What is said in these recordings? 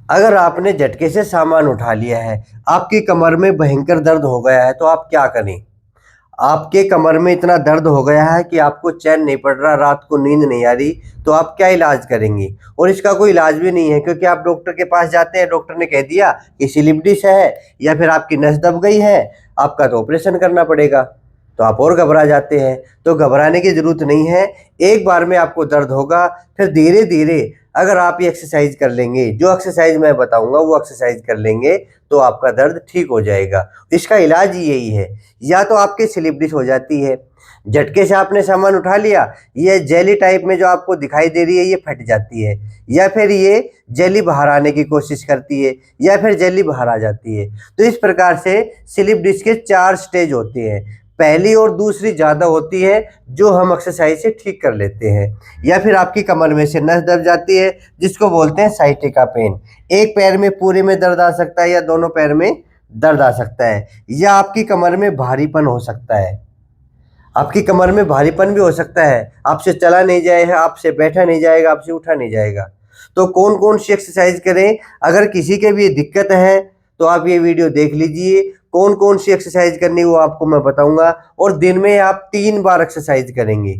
अगर आपने झटके से सामान उठा लिया है, आपकी कमर में भयंकर दर्द हो गया है, तो आप क्या करें? आपके कमर में इतना दर्द हो गया है कि आपको चैन नहीं पड़ रहा, रात को नींद नहीं आ रही, तो आप क्या इलाज करेंगे? और इसका कोई इलाज भी नहीं है, क्योंकि आप डॉक्टर के पास जाते हैं, डॉक्टर ने कह दिया कि स्लिप डिस्क है या फिर आपकी नस दब गई है, आपका तो ऑपरेशन करना पड़ेगा। तो आप और घबरा जाते हैं। तो घबराने की ज़रूरत नहीं है, एक बार में आपको दर्द होगा, फिर धीरे धीरे अगर आप ये एक्सरसाइज कर लेंगे, जो एक्सरसाइज मैं बताऊंगा वो एक्सरसाइज कर लेंगे, तो आपका दर्द ठीक हो जाएगा। इसका इलाज ही यही है। या तो आपकी स्लिप डिस्क हो जाती है, झटके से आपने सामान उठा लिया, ये जेली टाइप में जो आपको दिखाई दे रही है ये फट जाती है, या फिर ये जेली बाहर आने की कोशिश करती है, या फिर जेली बाहर आ जाती है। तो इस प्रकार से स्लिप डिस्क के 4 स्टेज होते हैं। पहली और दूसरी ज़्यादा होती है, जो हम एक्सरसाइज से ठीक कर लेते हैं। या फिर आपकी कमर में से नस दब जाती है, जिसको बोलते हैं साइटिका पेन। एक पैर में पूरे में दर्द आ सकता है, या दोनों पैर में दर्द आ सकता है, या आपकी कमर में भारीपन हो सकता है। आपकी कमर में भारीपन भी हो सकता है, आपसे चला नहीं जाएगा, आपसे बैठा नहीं जाएगा, आपसे उठा नहीं जाएगा। तो कौन कौन सी एक्सरसाइज करें? अगर किसी के भी ये दिक्कत है तो आप ये वीडियो देख लीजिए, कौन कौन सी एक्सरसाइज करनी वो आपको मैं बताऊंगा। और दिन में आप 3 बार एक्सरसाइज करेंगे,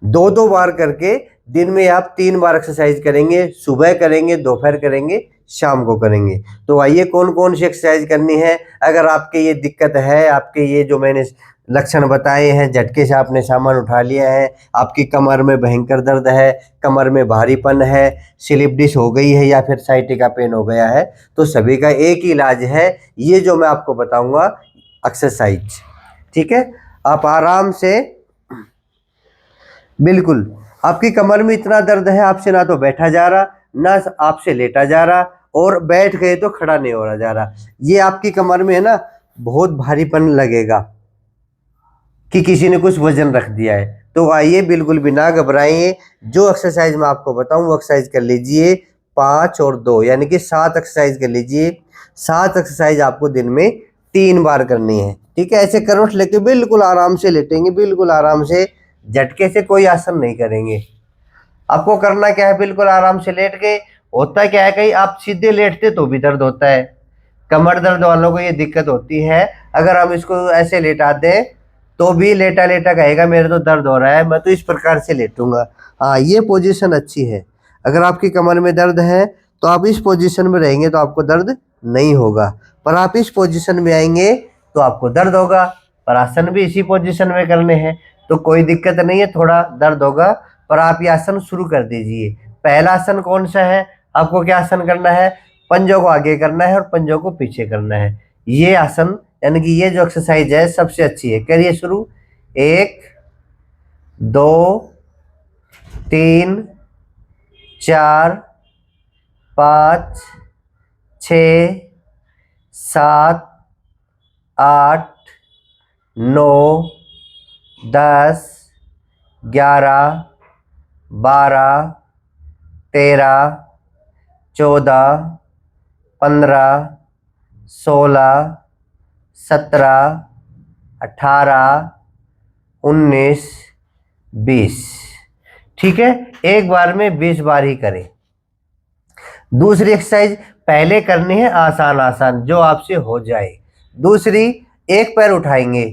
2-2 बार करके दिन में आप 3 बार एक्सरसाइज करेंगे। सुबह करेंगे, दोपहर करेंगे, शाम को करेंगे। तो आइए कौन कौन सी एक्सरसाइज करनी है। अगर आपके ये दिक्कत है, आपके ये जो मैंने लक्षण बताए हैं, झटके से आपने सामान उठा लिया है, आपकी कमर में भयंकर दर्द है, कमर में भारीपन है, स्लिप डिस्क हो गई है, या फिर साइटिका पेन हो गया है, तो सभी का एक ही इलाज है, ये जो मैं आपको बताऊंगा एक्सरसाइज। ठीक है, आप आराम से, बिल्कुल, आपकी कमर में इतना दर्द है, आपसे ना तो बैठा जा रहा, ना आपसे लेटा जा रहा, और बैठ गए तो खड़ा नहीं हो रहा जा रहा। ये आपकी कमर में है ना, बहुत भारीपन लगेगा कि किसी ने कुछ वजन रख दिया है। तो आइए, बिल्कुल भी ना घबराइए, जो एक्सरसाइज मैं आपको बताऊं वो एक्सरसाइज कर लीजिए। 5 और 2 यानी कि 7 एक्सरसाइज कर लीजिए। 7 एक्सरसाइज आपको दिन में 3 बार करनी है। ठीक है, ऐसे करवट लेके बिल्कुल आराम से लेटेंगे, बिल्कुल आराम से, झटके से कोई आसन नहीं करेंगे। आपको करना क्या है, बिल्कुल आराम से लेट के। होता क्या है, कहीं आप सीधे लेटते तो भी दर्द होता है। कमर दर्द वालों को ये दिक्कत होती है। अगर हम इसको ऐसे लेटा दें तो भी लेटा लेटा कहेगा मेरे तो दर्द हो रहा है, मैं तो इस प्रकार से लेटूंगा। हाँ, ये पोजीशन अच्छी है। अगर आपकी कमर में दर्द है तो आप इस पोजीशन में रहेंगे तो आपको दर्द नहीं होगा, पर आप इस पोजीशन में आएंगे तो आपको दर्द होगा। पर आसन भी इसी पोजीशन में करने हैं, तो कोई दिक्कत नहीं है, थोड़ा दर्द होगा, पर आप ये आसन शुरू कर दीजिए। पहला आसन कौन सा है? आपको क्या आसन करना है? पंजों को आगे करना है और पंजों को पीछे करना है। ये आसन यानी कि ये जो एक्सरसाइज है सबसे अच्छी है। करिए शुरू। 1 2 3 4 5 6 7 8 9 10 11 12 13 14 15 16 17 18 19 20। ठीक है, एक बार में 20 बार ही करें। दूसरी एक्सरसाइज पहले करनी है आसान आसान, जो आपसे हो जाए। दूसरी, एक पैर उठाएंगे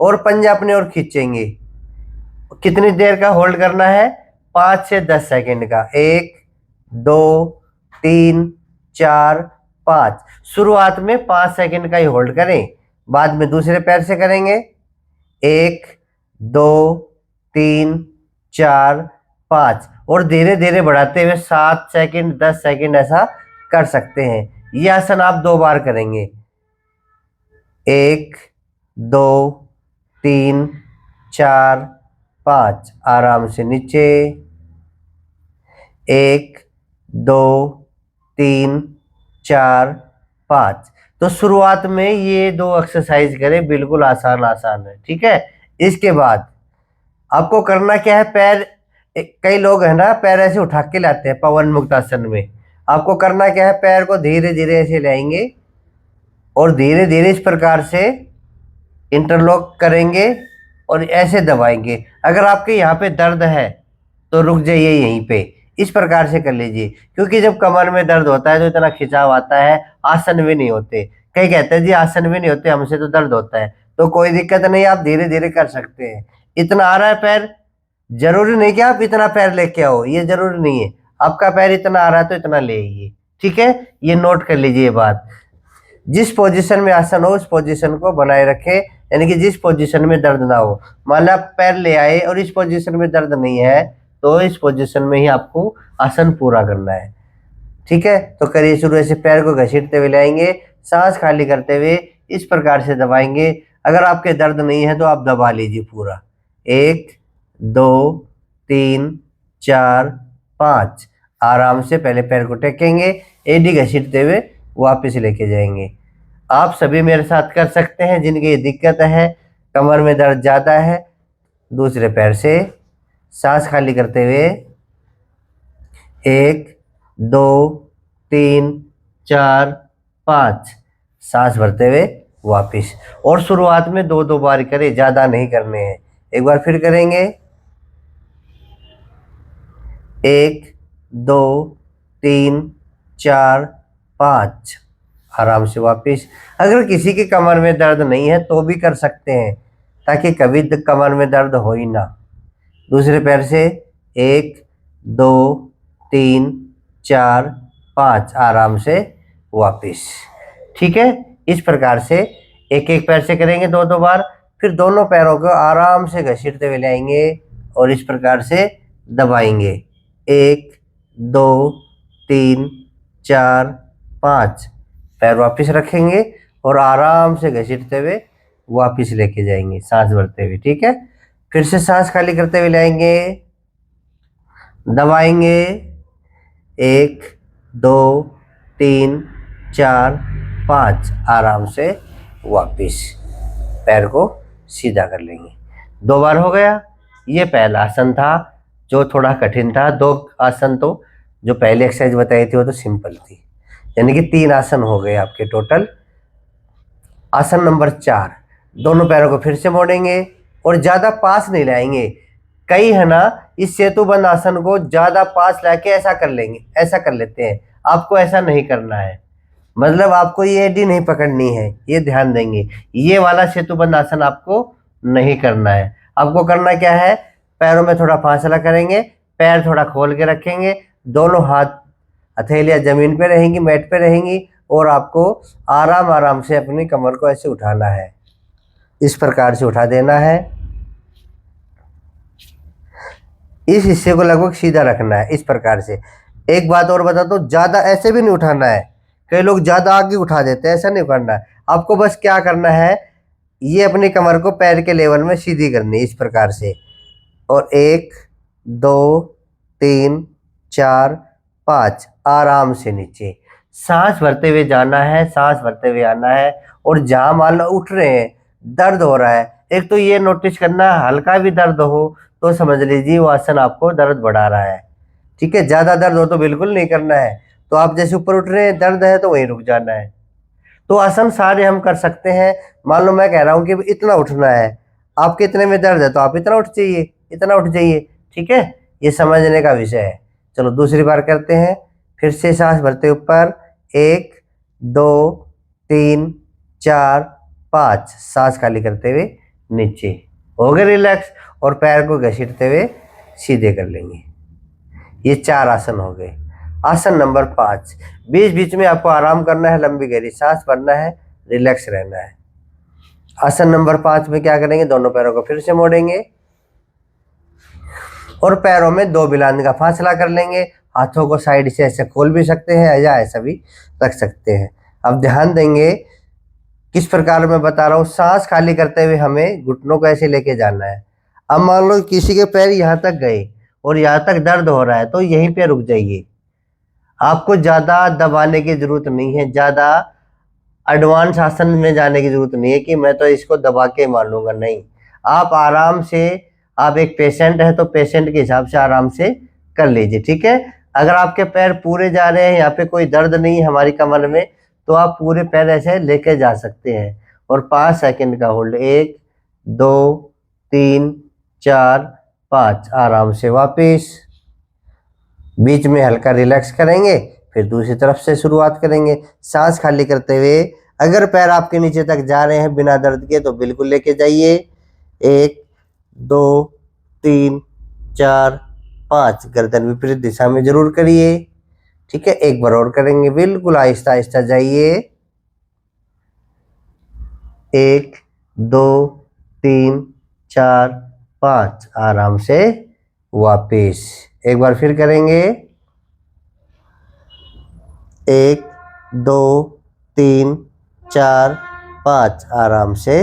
और पंजा अपने ओर खींचेंगे। कितनी देर का होल्ड करना है? 5 से 10 सेकंड का। 1 2 3 4 5। शुरुआत में 5 सेकंड का ही होल्ड करें, बाद में दूसरे पैर से करेंगे। 1 2 3 4 5, और धीरे धीरे बढ़ाते हुए 7 सेकंड 10 सेकंड ऐसा कर सकते हैं। ये आसन आप 2 बार करेंगे। 1 2 3 4 5, आराम से नीचे। 1 2 3 4 5। तो शुरुआत में ये 2 एक्सरसाइज करें, बिल्कुल आसान आसान है। ठीक है, इसके बाद आपको करना क्या है? पैर, कई लोग है ना पैर ऐसे उठा के लाते हैं पवन मुक्त आसन में। आपको करना क्या है? पैर को धीरे धीरे ऐसे लाएंगे और धीरे धीरे इस प्रकार से इंटरलॉक करेंगे और ऐसे दबाएंगे। अगर आपके यहाँ पे दर्द है तो रुक जाइए यहीं पे, इस प्रकार से कर लीजिए, क्योंकि जब कमर में दर्द होता है तो इतना खिंचाव आता है, आसन भी नहीं होते। कई कहते हैं जी आसन भी नहीं होते, हमसे तो दर्द होता है। तो कोई दिक्कत नहीं, आप धीरे धीरे कर सकते हैं। इतना आ रहा है पैर, जरूरी नहीं कि आप इतना पैर लेके आओ, ये जरूरी नहीं है। आपका पैर इतना आ रहा है तो इतना ले आइए, ठीक है। ये नोट कर लीजिए ये बात। जिस पोजीशन में आसन हो उस पोजीशन को बनाए रखें, यानी कि जिस पोजीशन में दर्द ना हो। मान लो आप पैर ले आए और इस पोजीशन में दर्द नहीं है, तो इस पोजीशन में ही आपको आसन पूरा करना है, ठीक है। तो करिए शुरू। ऐसे पैर को घसीटते हुए लाएंगे, सांस खाली करते हुए इस प्रकार से दबाएंगे। अगर आपके दर्द नहीं है तो आप दबा लीजिए पूरा। 1 2 3 4 5। आराम से पहले पैर को टेकेंगे, एडी घसीटते हुए वापस लेके जाएंगे। आप सभी मेरे साथ कर सकते हैं जिनकी ये दिक्कत है, कमर में दर्द ज़्यादा है। दूसरे पैर से सांस खाली करते हुए 1 2 3 4 5, सांस भरते हुए वापिस। और शुरुआत में 2-2 बार करें, ज़्यादा नहीं करने हैं। एक बार फिर करेंगे, 1 2 3 4 5, आराम से वापिस। अगर किसी की कमर में दर्द नहीं है तो भी कर सकते हैं, ताकि कभी कमर में दर्द हो ही ना। दूसरे पैर से 1 2 3 4 5, आराम से वापिस, ठीक है। इस प्रकार से एक एक पैर से करेंगे 2-2 बार, फिर दोनों पैरों को आराम से घसीटते हुए लाएंगे और इस प्रकार से दबाएंगे। 1 2 3 4 5, पैर वापस रखेंगे और आराम से घसीटते हुए वापस लेके जाएंगे सांस भरते हुए, ठीक है। फिर से सांस खाली करते हुए लाएंगे, दबाएंगे। 1 2 3 4 5, आराम से वापस पैर को सीधा कर लेंगे। 2 बार हो गया। ये पहला आसन था जो थोड़ा कठिन था। 2 आसन तो जो पहले एक्सरसाइज बताई थी वो तो सिंपल थी, यानी कि 3 आसन हो गए आपके टोटल। आसन नंबर 4, दोनों पैरों को फिर से मोड़ेंगे और ज़्यादा पास नहीं लाएंगे। कई है ना इस सेतुबंद आसन को ज़्यादा पास लाके ऐसा कर लेंगे, ऐसा कर लेते हैं। आपको ऐसा नहीं करना है, मतलब आपको ये एडी नहीं पकड़नी है, ये ध्यान देंगे। ये वाला सेतुबंद आसन आपको नहीं करना है। आपको करना क्या है, पैरों में थोड़ा फासला करेंगे, पैर थोड़ा खोल के रखेंगे, दोनों हाथ हथेलियाँ जमीन पे रहेंगी, मैट पे रहेंगी, और आपको आराम आराम से अपनी कमर को ऐसे उठाना है, इस प्रकार से उठा देना है। इस हिस्से को लगभग सीधा रखना है, इस प्रकार से। एक बात और बता दो, ज़्यादा ऐसे भी नहीं उठाना है। कई लोग ज़्यादा आगे उठा देते हैं, ऐसा नहीं करना है। आपको बस क्या करना है, ये अपनी कमर को पैर के लेवल में सीधी करनी है, इस प्रकार से। और 1 2 3 4 5, आराम से नीचे सांस भरते हुए जाना है, सांस भरते हुए आना है। और जहाँ मान लो उठ रहे हैं, दर्द हो रहा है, एक तो ये नोटिस करना है, हल्का भी दर्द हो तो समझ लीजिए वो आसन आपको दर्द बढ़ा रहा है, ठीक है। ज़्यादा दर्द हो तो बिल्कुल नहीं करना है। तो आप जैसे ऊपर उठ रहे हैं, दर्द है तो वहीं रुक जाना है। तो आसन सारे हम कर सकते हैं। मान लो मैं कह रहा हूँ कि इतना उठना है, आप कितने में दर्द है तो आप इतना उठ जाइए, इतना उठ जाइए, ठीक है। ये समझने का विषय है। चलो दूसरी बार करते हैं। फिर से सांस भरते ऊपर, 1 2 3 4 5, सांस खाली करते हुए नीचे। हो गए रिलैक्स, और पैर को घसीटते हुए सीधे कर लेंगे। ये 4 आसन हो गए। आसन नंबर 5, बीच बीच में आपको आराम करना है, लंबी गहरी सांस भरना है, रिलैक्स रहना है। आसन नंबर 5 में क्या करेंगे, दोनों पैरों को फिर से मोड़ेंगे और पैरों में 2 बिलान का फासला कर लेंगे। हाथों को साइड से ऐसे खोल भी सकते हैं या ऐसा भी रख सकते हैं। अब ध्यान देंगे किस प्रकार मैं बता रहा हूँ। सांस खाली करते हुए हमें घुटनों को ऐसे लेके जाना है। अब मान लो किसी के पैर यहाँ तक गए और यहाँ तक दर्द हो रहा है, तो यहीं पे रुक जाइए। आपको ज़्यादा दबाने की ज़रूरत नहीं है, ज़्यादा एडवांस आसन में जाने की ज़रूरत नहीं है कि मैं तो इसको दबा के मार लूँगा, नहीं। आप आराम से, आप एक पेशेंट है तो पेशेंट के हिसाब से आराम से कर लीजिए, ठीक है। अगर आपके पैर पूरे जा रहे हैं, यहाँ पे कोई दर्द नहीं है हमारी कमर में, तो आप पूरे पैर ऐसे लेके जा सकते हैं। और 5 सेकंड का होल्ड, 1 2 3 4 5, आराम से वापिस। बीच में हल्का रिलैक्स करेंगे, फिर दूसरी तरफ से शुरुआत करेंगे। सांस खाली करते हुए अगर पैर आपके नीचे तक जा रहे हैं बिना दर्द के तो बिल्कुल लेके जाइए। 1 2 3 4 5। गर्दन विपरीत दिशा में जरूर करिए। ठीक है, एक बार और करेंगे, बिल्कुल आहिस्ता आहिस्ता जाइए। 1 2 3 4 5। आराम से वापिस। एक बार फिर करेंगे। 1 2 3 4 5। आराम से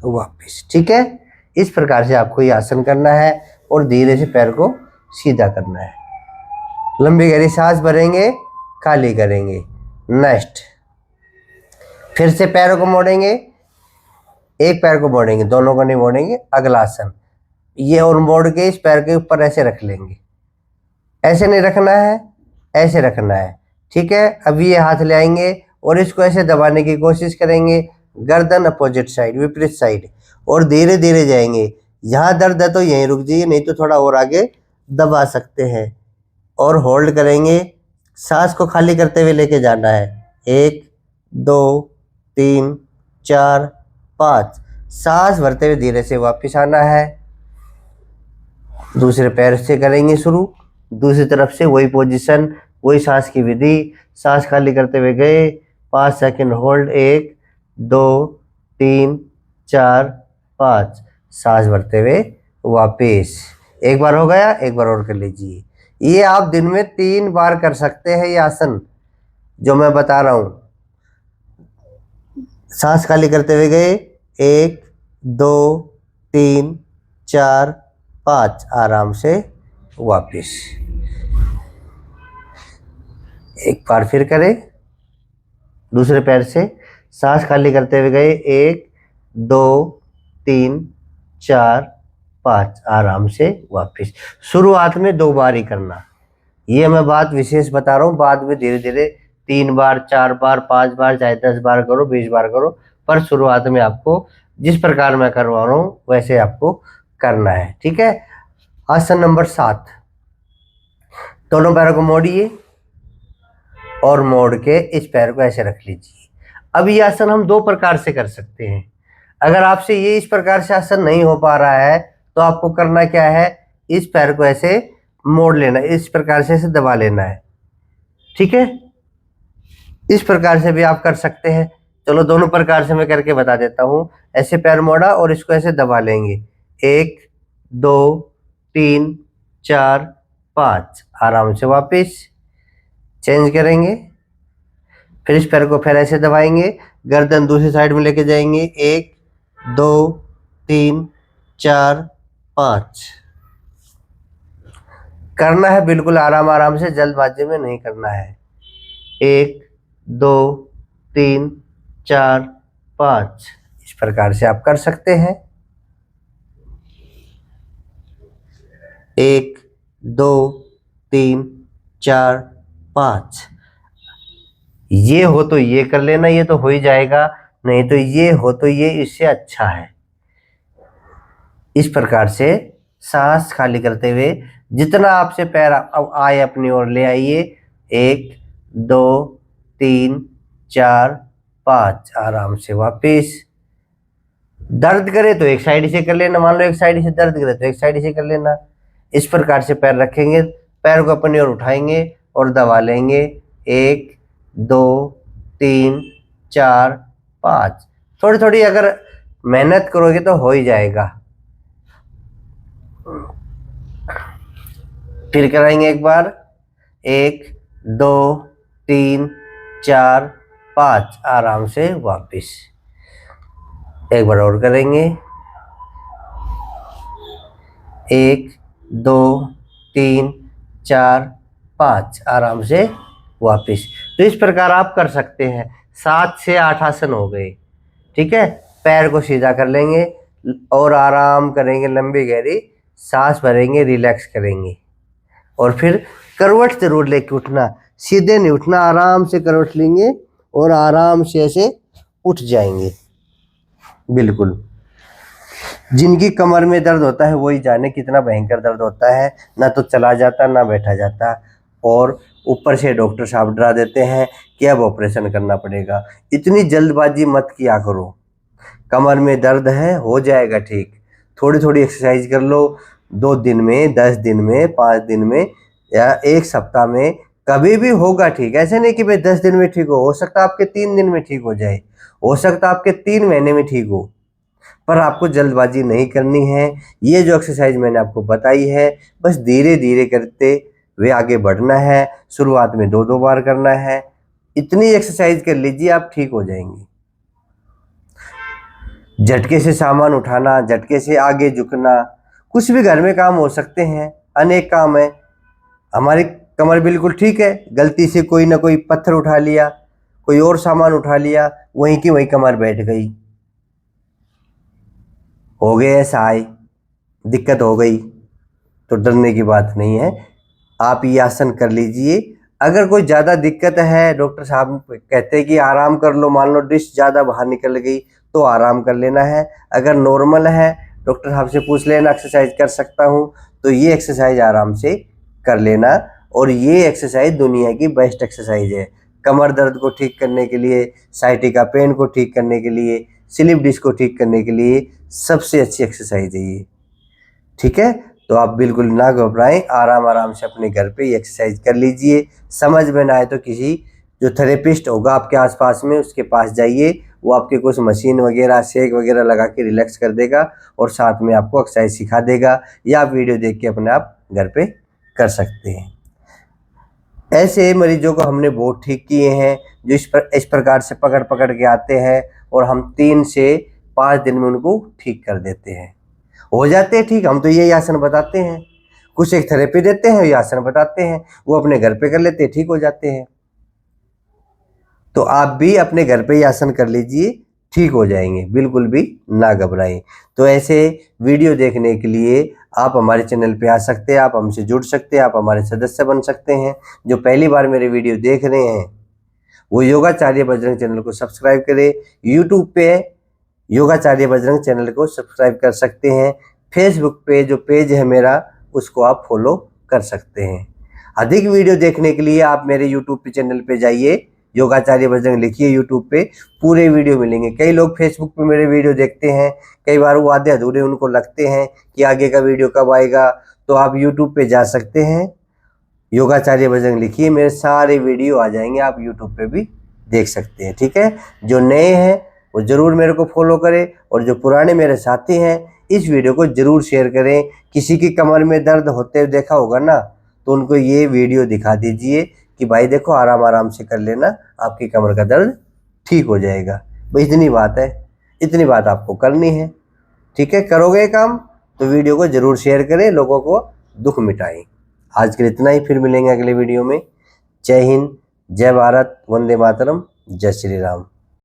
वापिस। ठीक है, इस प्रकार से आपको ये आसन करना है और धीरे से पैर को सीधा करना है। लंबी गहरी सांस भरेंगे, खाली करेंगे। नेक्स्ट, फिर से पैरों को मोड़ेंगे। एक पैर को मोड़ेंगे, दोनों को नहीं मोड़ेंगे। अगला आसन ये, और मोड़ के इस पैर के ऊपर ऐसे रख लेंगे। ऐसे नहीं रखना है, ऐसे रखना है। ठीक है, अभी ये हाथ ले आएंगे और इसको ऐसे दबाने की कोशिश करेंगे। गर्दन अपोजिट साइड, विपरीत साइड, और धीरे धीरे जाएंगे। यहाँ दर्द है तो यहीं रुक जाइए, नहीं तो थोड़ा और आगे दबा सकते हैं। और होल्ड करेंगे। सांस को खाली करते हुए लेके जाना है। 1 2 3 4 5। सांस भरते हुए धीरे से वापस आना है। दूसरे पैर से करेंगे शुरू। दूसरी तरफ से वही पोजीशन, वही सांस की विधि। सांस खाली करते हुए गए, 5 सेकंड होल्ड। 1 2 3 4 5। सांस भरते हुए वापिस। एक बार हो गया, एक बार और कर लीजिए। ये आप दिन में 3 बार कर सकते हैं। ये आसन जो मैं बता रहा हूं, सांस खाली करते हुए गए, 1 2 3 4 5। आराम से वापिस। एक बार फिर करें। दूसरे पैर से सांस खाली करते हुए गए, 1 2 3 4 5। आराम से वापिस। शुरुआत में 2 बार ही करना। ये मैं बात विशेष बता रहा हूँ, बाद में धीरे धीरे 3 बार 4 बार 5 बार, चाहे 10 बार करो, 20 बार करो, पर शुरुआत में आपको जिस प्रकार मैं करवा रहा हूँ वैसे आपको करना है। ठीक है, आसन नंबर 7। दोनों पैरों को मोड़िए और मोड़ के इस पैर को ऐसे रख लीजिए। अब ये आसन हम 2 प्रकार से कर सकते हैं। अगर आपसे ये इस प्रकार से आसन नहीं हो पा रहा है तो आपको करना क्या है, इस पैर को ऐसे मोड़ लेना, इस प्रकार से ऐसे दबा लेना है। ठीक है, इस प्रकार से भी आप कर सकते हैं। चलो दोनों प्रकार से मैं करके बता देता हूँ। ऐसे पैर मोड़ा और इसको ऐसे दबा लेंगे। 1 2 3 4 5। आराम से वापिस। चेंज करेंगे। फिर इस पैर को फिर ऐसे दबाएंगे, गर्दन दूसरी साइड में लेके जाएंगे। 1 2 3 4 5। करना है बिल्कुल आराम आराम से, जल्दबाजी में नहीं करना है। 1 2 3 4 5। इस प्रकार से आप कर सकते हैं। 1 2 3 4 5। ये हो तो ये कर लेना, ये तो हो ही जाएगा, नहीं तो ये हो तो ये, इससे अच्छा है। इस प्रकार से सांस खाली करते हुए जितना आपसे पैर आए अपनी ओर ले आइए। 1 2 3 4 5। आराम से वापिस। दर्द करे तो एक साइड से कर लेना, मान लो एक साइड से दर्द करे तो एक साइड से कर लेना। इस प्रकार से पैर रखेंगे, पैर को अपनी ओर उठाएंगे और दबा लेंगे। 1 2 3 4 5। थोड़ी थोड़ी अगर मेहनत करोगे तो हो ही जाएगा। फिर कराएंगे एक बार। 1 2 3 4 5। आराम से वापिस। एक बार और करेंगे। 1 2 3 4 5। आराम से वापिस। तो इस प्रकार आप कर सकते हैं। 7 से 8 आसन हो गए। ठीक है, पैर को सीधा कर लेंगे और आराम करेंगे, लंबी गहरी सांस भरेंगे, रिलैक्स करेंगे और फिर करवट जरूर लेके उठना, सीधे नहीं उठना, आराम से करवट लेंगे और आराम से ऐसे उठ जाएंगे। बिल्कुल, जिनकी कमर में दर्द होता है वही जाने कितना भयंकर दर्द होता है, ना तो चला जाता ना बैठा जाता। और ऊपर से डॉक्टर साहब डरा देते हैं कि अब ऑपरेशन करना पड़ेगा। इतनी जल्दबाजी मत किया करो। कमर में दर्द है, हो जाएगा ठीक। थोड़ी थोड़ी एक्सरसाइज कर लो, 2 दिन में, 10 दिन में, 5 दिन में या 1 सप्ताह में, कभी भी होगा ठीक। ऐसे नहीं कि भाई 10 दिन में ठीक हो सकता है आपके 3 दिन में ठीक हो जाए, हो सकता है आपके 3 महीने में ठीक हो, पर आपको जल्दबाजी नहीं करनी है। ये जो एक्सरसाइज मैंने आपको बताई है, बस धीरे धीरे करते हुए आगे बढ़ना है। शुरुआत में 2-2 बार करना है। इतनी एक्सरसाइज कर लीजिए, आप ठीक हो जाएंगे। झटके से सामान उठाना, झटके से आगे झुकना, कुछ भी घर में काम हो सकते हैं, अनेक काम है। हमारी कमर बिल्कुल ठीक है, गलती से कोई ना कोई पत्थर उठा लिया, कोई और सामान उठा लिया, वहीं की वहीं कमर बैठ गई, हो गए सहाय, दिक्कत हो गई, तो डरने की बात नहीं है। आप ये आसन कर लीजिए। अगर कोई ज़्यादा दिक्कत है, डॉक्टर साहब कहते हैं कि आराम कर लो, मान लो डिश ज़्यादा बाहर निकल गई तो आराम कर लेना है। अगर नॉर्मल है, डॉक्टर साहब से पूछ लेना एक्सरसाइज कर सकता हूँ, तो ये एक्सरसाइज आराम से कर लेना। और ये एक्सरसाइज दुनिया की बेस्ट एक्सरसाइज है। कमर दर्द को ठीक करने के लिए, साइटिका पेन को ठीक करने के लिए, स्लिप डिस्क को ठीक करने के लिए सबसे अच्छी एक्सरसाइज है ये। ठीक है, तो आप बिल्कुल ना घबराएं, आराम आराम से अपने घर पे ये एक्सरसाइज कर लीजिए। समझ में ना आए तो किसी जो थेरेपिस्ट होगा आपके आसपास में, उसके पास जाइए। वो आपके कुछ मशीन वगैरह, शेक वगैरह लगा के रिलैक्स कर देगा और साथ में आपको एक्सरसाइज सिखा देगा, या आप वीडियो देख के अपने आप घर पे कर सकते हैं। ऐसे मरीजों को हमने बहुत ठीक किए हैं, जो इस प्रकार से पकड़ पकड़ के आते हैं और हम 3 से 5 दिन में उनको ठीक कर देते हैं, हो जाते हैं ठीक। हम तो यही आसन बताते हैं, कुछ एक थेरेपी देते हैं, ये आसन बताते हैं, वो अपने घर पे कर लेते हैं, ठीक हो जाते हैं। तो आप भी अपने घर पे ही आसन कर लीजिए, ठीक हो जाएंगे, बिल्कुल भी ना घबराएं। तो ऐसे वीडियो देखने के लिए आप हमारे चैनल पे आ सकते हैं, आप हमसे जुड़ सकते हैं, आप हमारे सदस्य बन सकते हैं। जो पहली बार मेरे वीडियो देख रहे हैं, वो योगाचार्य बजरंग चैनल को सब्सक्राइब करें। यूट्यूब पे योगाचार्य बजरंग चैनल को सब्सक्राइब कर सकते हैं। फेसबुक पे जो पेज है मेरा, उसको आप फॉलो कर सकते हैं। अधिक वीडियो देखने के लिए आप मेरे यूट्यूब पे चैनल पे जाइए, योगाचार्य बजरंग लिखिए यूट्यूब पे, पूरे वीडियो मिलेंगे। कई लोग फेसबुक पे मेरे वीडियो देखते हैं, कई बार वो आधे अधूरे उनको लगते हैं कि आगे का वीडियो कब आएगा, तो आप यूट्यूब पे जा सकते हैं, योगाचार्य बजरंग लिखिए, मेरे सारे वीडियो आ जाएंगे, आप यूट्यूब पे भी देख सकते हैं। ठीक है, जो नए हैं वो ज़रूर मेरे को फॉलो करें, और जो पुराने मेरे साथी हैं, इस वीडियो को ज़रूर शेयर करें। किसी की कमर में दर्द होते हुए देखा होगा ना, तो उनको ये वीडियो दिखा दीजिए कि भाई देखो, आराम आराम से कर लेना, आपकी कमर का दर्द ठीक हो जाएगा। भाई इतनी बात है, इतनी बात आपको करनी है। ठीक है, करोगे काम तो वीडियो को ज़रूर शेयर करें, लोगों को दुख मिटाएं। आज के लिए इतना ही, फिर मिलेंगे अगले वीडियो में। जय हिंद, जय भारत, वंदे मातरम, जय श्री राम।